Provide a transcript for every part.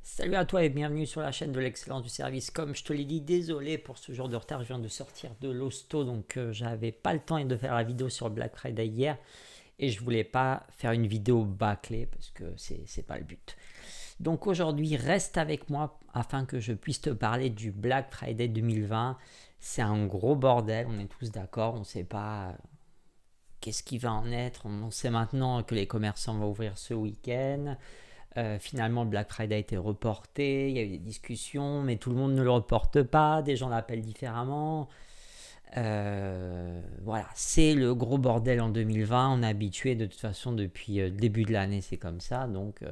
Salut à toi et bienvenue sur la chaîne de l'excellence du service. Comme je te l'ai dit, désolé pour ce jour de retard, je viens de sortir de l'hosto, donc j'avais pas le temps de faire la vidéo sur le Black Friday hier et je voulais pas faire une vidéo bâclée parce que c'est pas le but. Donc aujourd'hui, reste avec moi afin que je puisse te parler du Black Friday 2020. C'est un gros bordel, on est tous d'accord, on ne sait pas qu'est-ce qui va en être. On sait maintenant que les commerçants vont ouvrir ce week-end. Finalement, le Black Friday a été reporté, il y a eu des discussions, mais tout le monde ne le reporte pas, des gens l'appellent différemment. Voilà, c'est le gros bordel en 2020. On est habitué de toute façon depuis le début de l'année, c'est comme ça. Donc,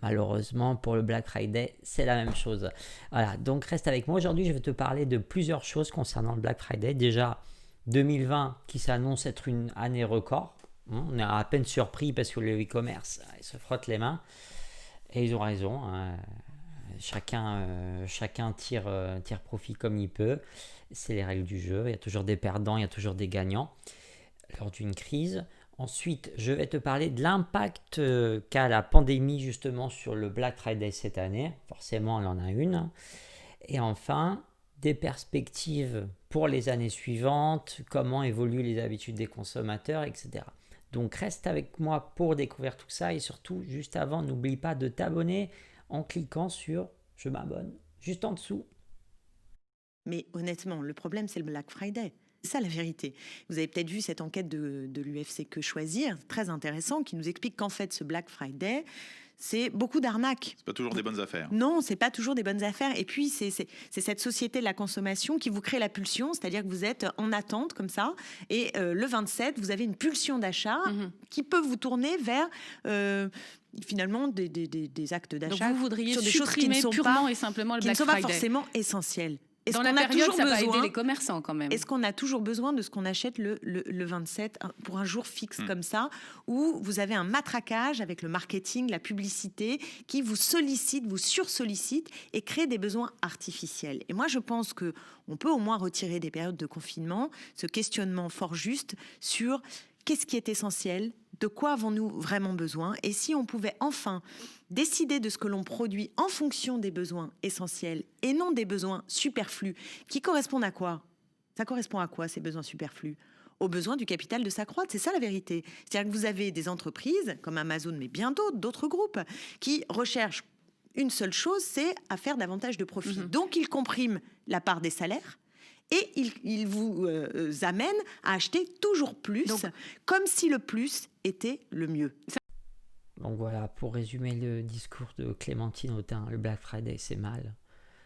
malheureusement, pour le Black Friday, c'est la même chose. Voilà, donc reste avec moi. Aujourd'hui, je vais te parler de plusieurs choses concernant le Black Friday. Déjà, 2020 qui s'annonce être une année record. On est à peine surpris parce que le e-commerce, ils se frottent les mains. Et ils ont raison. Hein. Chacun tire profit comme il peut. C'est les règles du jeu. Il y a toujours des perdants, il y a toujours des gagnants lors d'une crise. Ensuite, je vais te parler de l'impact qu'a la pandémie justement sur le Black Friday cette année. Forcément, elle en a une. Et enfin, des perspectives pour les années suivantes, comment évoluent les habitudes des consommateurs, etc. Donc reste avec moi pour découvrir tout ça et surtout, juste avant, n'oublie pas de t'abonner en cliquant sur je m'abonne juste en dessous. Mais honnêtement, le problème, c'est le Black Friday. C'est ça la vérité. Vous avez peut-être vu cette enquête de l'UFC Que Choisir, très intéressant, qui nous explique qu'en fait, ce Black Friday, c'est beaucoup d'arnaques. C'est pas toujours des bonnes affaires. Non, c'est pas toujours des bonnes affaires. Et puis, c'est cette société de la consommation qui vous crée la pulsion, c'est-à-dire que vous êtes en attente comme ça. Et le 27, vous avez une pulsion d'achat qui peut vous tourner vers... finalement des actes d'achat. Donc vous voudriez sur des choses qui ne supprimer sont purement pas, et simplement le qui ne Black sont pas Friday. forcément essentielles. Dans la période, ça va aider les commerçants quand même. Est-ce qu'on a toujours besoin de ce qu'on achète le 27 pour un jour fixe comme ça, où vous avez un matraquage avec le marketing, la publicité, qui vous sollicite, vous sursollicite et crée des besoins artificiels. Et moi, je pense qu'on peut au moins retirer des périodes de confinement ce questionnement fort juste sur qu'est-ce qui est essentiel, de quoi avons-nous vraiment besoin, et si on pouvait enfin décider de ce que l'on produit en fonction des besoins essentiels et non des besoins superflus, qui correspondent à quoi? Ça correspond à quoi, ces besoins superflus? Aux besoins du capital de s'accroître, c'est ça la vérité. C'est-à-dire que vous avez des entreprises comme Amazon, mais bien d'autres groupes, qui recherchent une seule chose, c'est à faire davantage de profit. Donc ils compriment la part des salaires, et il vous amène à acheter toujours plus, comme si le plus était le mieux. Donc voilà, pour résumer le discours de Clémentine Autain, le Black Friday c'est mal,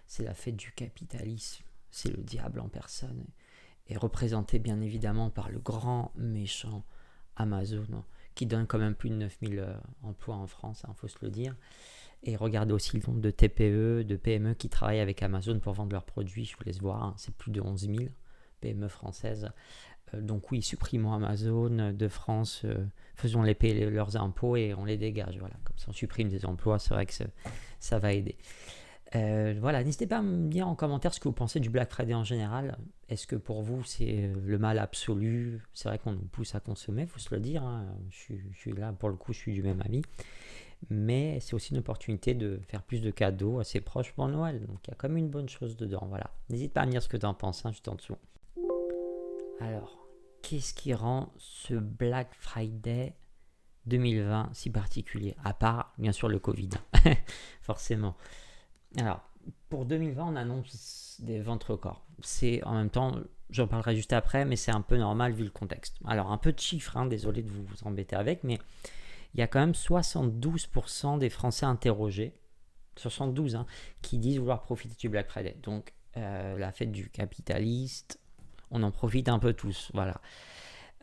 c'est la fête du capitalisme, c'est le diable en personne, et représenté bien évidemment par le grand méchant Amazon, qui donne quand même plus de 9000 emplois en France, faut se le dire. Et regardez aussi le nombre de TPE, de PME qui travaillent avec Amazon pour vendre leurs produits, je vous laisse voir, c'est plus de 11 000 PME françaises. Donc oui, supprimons Amazon de France, faisons-les payer leurs impôts et on les dégage. Voilà. Comme ça, on supprime des emplois, c'est vrai que ça va aider. Voilà, n'hésitez pas à me dire en commentaire ce que vous pensez du Black Friday en général. Est-ce que pour vous, c'est le mal absolu? C'est vrai qu'on nous pousse à consommer, il faut se le dire. Hein. Je suis là, pour le coup, je suis du même avis. Mais c'est aussi une opportunité de faire plus de cadeaux à ses proches pour Noël. Donc il y a comme une bonne chose dedans. Voilà. N'hésite pas à me dire ce que tu en penses, juste en dessous. Alors, qu'est-ce qui rend ce Black Friday 2020 si particulier? À part, bien sûr, le Covid. Forcément. Alors, pour 2020, on annonce des ventes records. C'est en même temps, j'en parlerai juste après, mais c'est un peu normal vu le contexte. Alors, un peu de chiffres, désolé de vous embêter avec, mais il y a quand même 72% des Français interrogés, 72, qui disent vouloir profiter du Black Friday. Donc, la fête du capitaliste, on en profite un peu tous, voilà.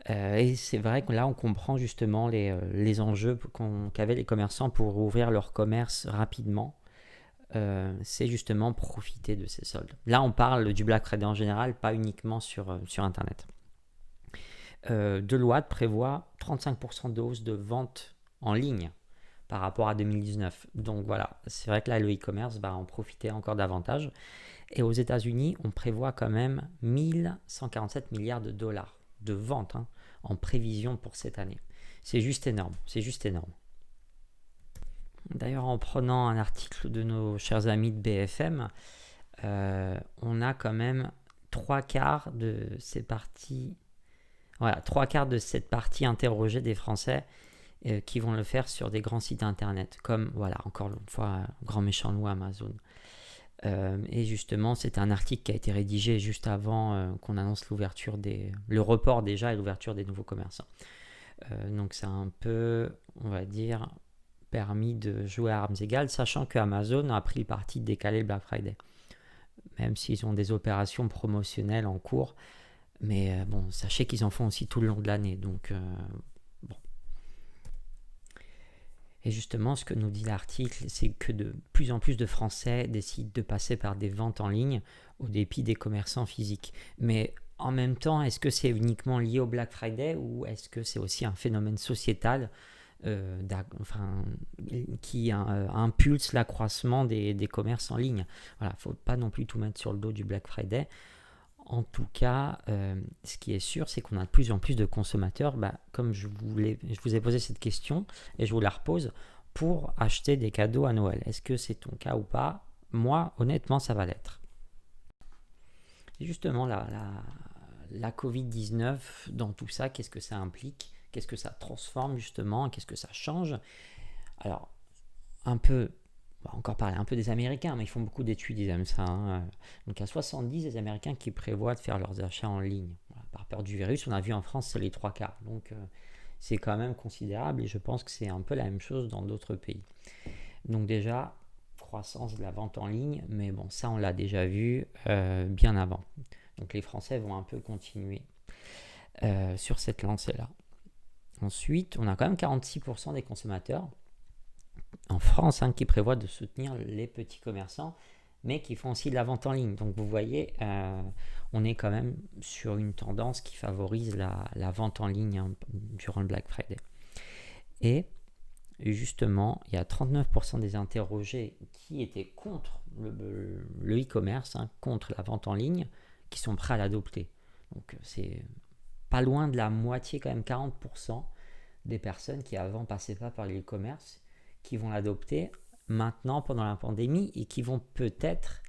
Et c'est vrai que là, on comprend justement les enjeux qu'avaient les commerçants pour ouvrir leur commerce rapidement. C'est justement profiter de ces soldes. Là, on parle du Black Friday en général, pas uniquement sur Internet. Deloitte prévoit 35% de hausse de vente en ligne par rapport à 2019. Donc voilà, c'est vrai que là, le e-commerce va en profiter encore davantage. Et aux États-Unis, on prévoit quand même 1147 milliards de dollars de ventes en prévision pour cette année. C'est juste énorme, c'est juste énorme. D'ailleurs, en prenant un article de nos chers amis de BFM, on a quand même 3/4 de ces parties, voilà, 3/4 de cette partie interrogée des Français qui vont le faire sur des grands sites internet, comme, voilà, encore une fois, grand méchant loup Amazon. Et justement, c'est un article qui a été rédigé juste avant qu'on annonce le report déjà et l'ouverture des nouveaux commerçants. Donc c'est un peu, on va dire, permis de jouer à armes égales, sachant que Amazon a pris le parti de décaler le Black Friday, même s'ils ont des opérations promotionnelles en cours. Mais bon, sachez qu'ils en font aussi tout le long de l'année. Donc, bon. Et justement, ce que nous dit l'article, c'est que de plus en plus de Français décident de passer par des ventes en ligne au dépit des commerçants physiques. Mais en même temps, est-ce que c'est uniquement lié au Black Friday ou est-ce que c'est aussi un phénomène sociétal qui impulse l'accroissement des commerces en ligne? Voilà, il ne faut pas non plus tout mettre sur le dos du Black Friday. En tout cas, ce qui est sûr, c'est qu'on a de plus en plus de consommateurs, comme je vous ai posé cette question et je vous la repose, pour acheter des cadeaux à Noël. Est-ce que c'est ton cas ou pas? Moi, honnêtement, ça va l'être. Et justement, la Covid-19, dans tout ça, qu'est-ce que ça implique? Qu'est-ce que ça transforme justement? Qu'est-ce que ça change? Alors, on va encore parler un peu des Américains, mais ils font beaucoup d'études, ils aiment ça. Donc, il y a 70 des Américains qui prévoient de faire leurs achats en ligne. Voilà, par peur du virus, on a vu en France, c'est les 3/4. Donc, c'est quand même considérable et je pense que c'est un peu la même chose dans d'autres pays. Donc déjà, croissance de la vente en ligne, mais bon, ça, on l'a déjà vu bien avant. Donc, les Français vont un peu continuer sur cette lancée-là. Ensuite, on a quand même 46% des consommateurs en France qui prévoient de soutenir les petits commerçants, mais qui font aussi de la vente en ligne. Donc vous voyez, on est quand même sur une tendance qui favorise la vente en ligne durant le Black Friday. Et justement, il y a 39% des interrogés qui étaient contre le e-commerce, contre la vente en ligne, qui sont prêts à l'adopter. Donc c'est pas loin de la moitié, quand même 40% des personnes qui avant passaient pas par l'e-commerce, qui vont l'adopter maintenant pendant la pandémie et qui vont peut-être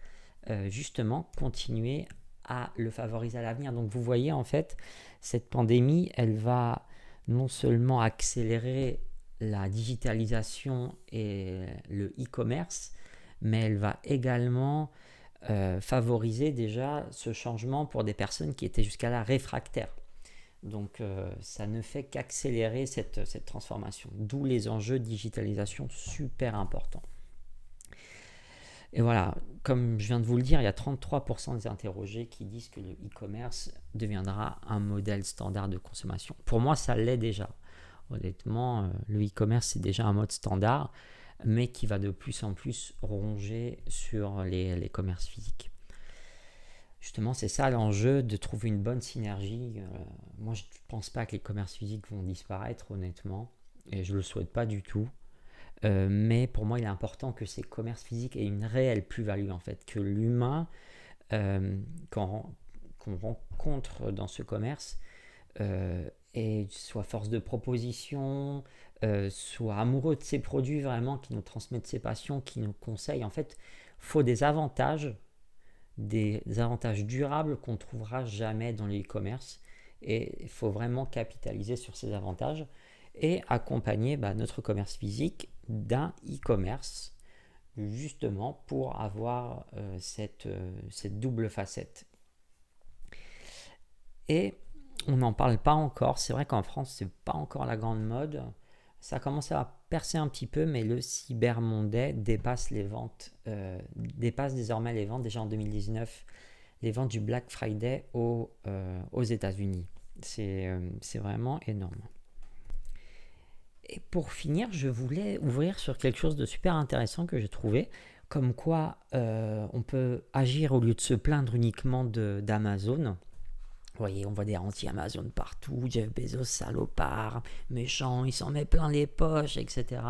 justement continuer à le favoriser à l'avenir. Donc vous voyez, en fait, cette pandémie, elle va non seulement accélérer la digitalisation et le e-commerce, mais elle va également favoriser déjà ce changement pour des personnes qui étaient jusqu'à là réfractaires. Donc ça ne fait qu'accélérer cette transformation, d'où les enjeux de digitalisation super importants. Et voilà, comme je viens de vous le dire, il y a 33% des interrogés qui disent que le e-commerce deviendra un modèle standard de consommation. Pour moi, ça l'est déjà. Honnêtement, le e-commerce, c'est déjà un mode standard, mais qui va de plus en plus ronger sur les commerces physiques. Justement, c'est ça l'enjeu, de trouver une bonne synergie. Moi, je ne pense pas que les commerces physiques vont disparaître, honnêtement, et je ne le souhaite pas du tout. Mais pour moi, il est important que ces commerces physiques aient une réelle plus-value, en fait, que l'humain qu'on rencontre dans ce commerce soit force de proposition, soit amoureux de ses produits vraiment, qui nous transmettent ses passions, qui nous conseille. En fait, il faut des avantages durables qu'on ne trouvera jamais dans le e-commerce, et il faut vraiment capitaliser sur ces avantages et accompagner notre commerce physique d'un e-commerce justement pour avoir cette double facette. Et on n'en parle pas encore, c'est vrai qu'en France c'est pas encore la grande mode, ça commence à percer un petit peu, mais le Cyber Monday dépasse désormais les ventes, déjà en 2019, les ventes du Black Friday aux États-Unis. C'est vraiment énorme. Et pour finir, je voulais ouvrir sur quelque chose de super intéressant que j'ai trouvé, comme quoi on peut agir au lieu de se plaindre uniquement d'Amazon. Vous voyez, on voit des anti-Amazon partout, Jeff Bezos, salopard, méchant, il s'en met plein les poches, etc.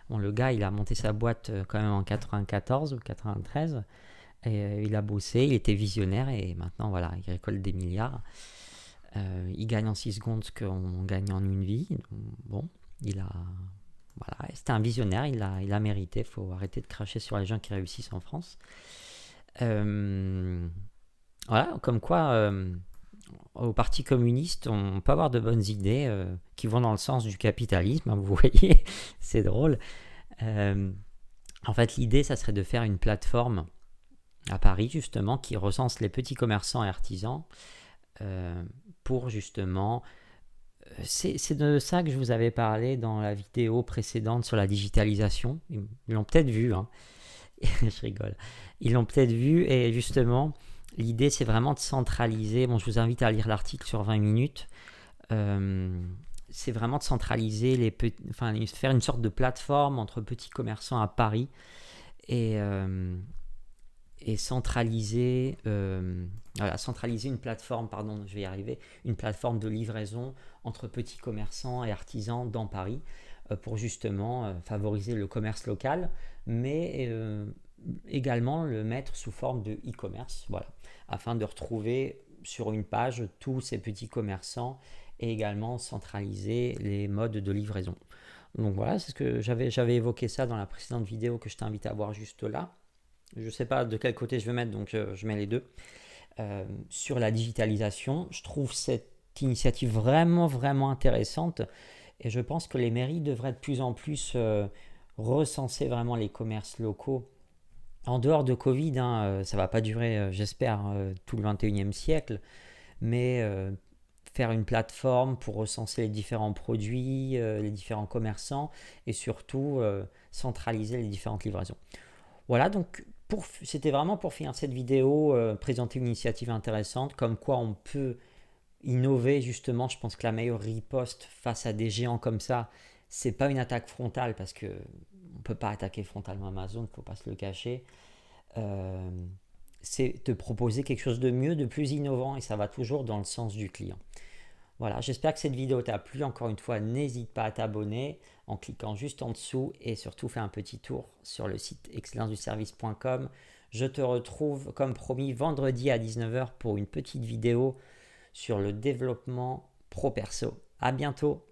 Bon, le gars, il a monté sa boîte quand même en 94 ou 93, et il a bossé, il était visionnaire, et maintenant, voilà, il récolte des milliards. Il gagne en 6 secondes ce qu'on gagne en une vie. Bon, il a Voilà, c'était un visionnaire, il a mérité. Il faut arrêter de cracher sur les gens qui réussissent en France. Voilà, comme quoi au Parti communiste, on peut avoir de bonnes idées qui vont dans le sens du capitalisme, hein, vous voyez, c'est drôle. En fait, l'idée, ça serait de faire une plateforme à Paris, justement, qui recense les petits commerçants et artisans pour justement... C'est de ça que je vous avais parlé dans la vidéo précédente sur la digitalisation. Ils l'ont peut-être vu, hein. Je rigole. Ils l'ont peut-être vu et justement, l'idée, c'est vraiment de centraliser. Bon, je vous invite à lire l'article sur 20 minutes. C'est vraiment de centraliser faire une sorte de plateforme entre petits commerçants à Paris et centraliser une plateforme, je vais y arriver, une plateforme de livraison entre petits commerçants et artisans dans Paris pour justement favoriser le commerce local, mais également le mettre sous forme de e-commerce, voilà, afin de retrouver sur une page tous ces petits commerçants et également centraliser les modes de livraison. Donc voilà, c'est ce que j'avais évoqué ça dans la précédente vidéo que je t'invite à voir juste là. Je ne sais pas de quel côté je vais mettre, donc je mets les deux. Sur la digitalisation, je trouve cette initiative vraiment, vraiment intéressante et je pense que les mairies devraient de plus en plus recenser vraiment les commerces locaux. En dehors de Covid, ça ne va pas durer, j'espère, tout le 21e siècle, mais faire une plateforme pour recenser les différents produits, les différents commerçants et surtout centraliser les différentes livraisons. Voilà, donc c'était vraiment pour finir cette vidéo, présenter une initiative intéressante, comme quoi on peut innover justement. Je pense que la meilleure riposte face à des géants comme ça, c'est pas une attaque frontale, parce que on peut pas attaquer frontalement Amazon, il ne faut pas se le cacher. C'est de proposer quelque chose de mieux, de plus innovant, et ça va toujours dans le sens du client. Voilà, j'espère que cette vidéo t'a plu. Encore une fois, n'hésite pas à t'abonner en cliquant juste en dessous et surtout fais un petit tour sur le site excellenceduservice.com. Je te retrouve comme promis vendredi à 19h pour une petite vidéo sur le développement pro-perso. À bientôt.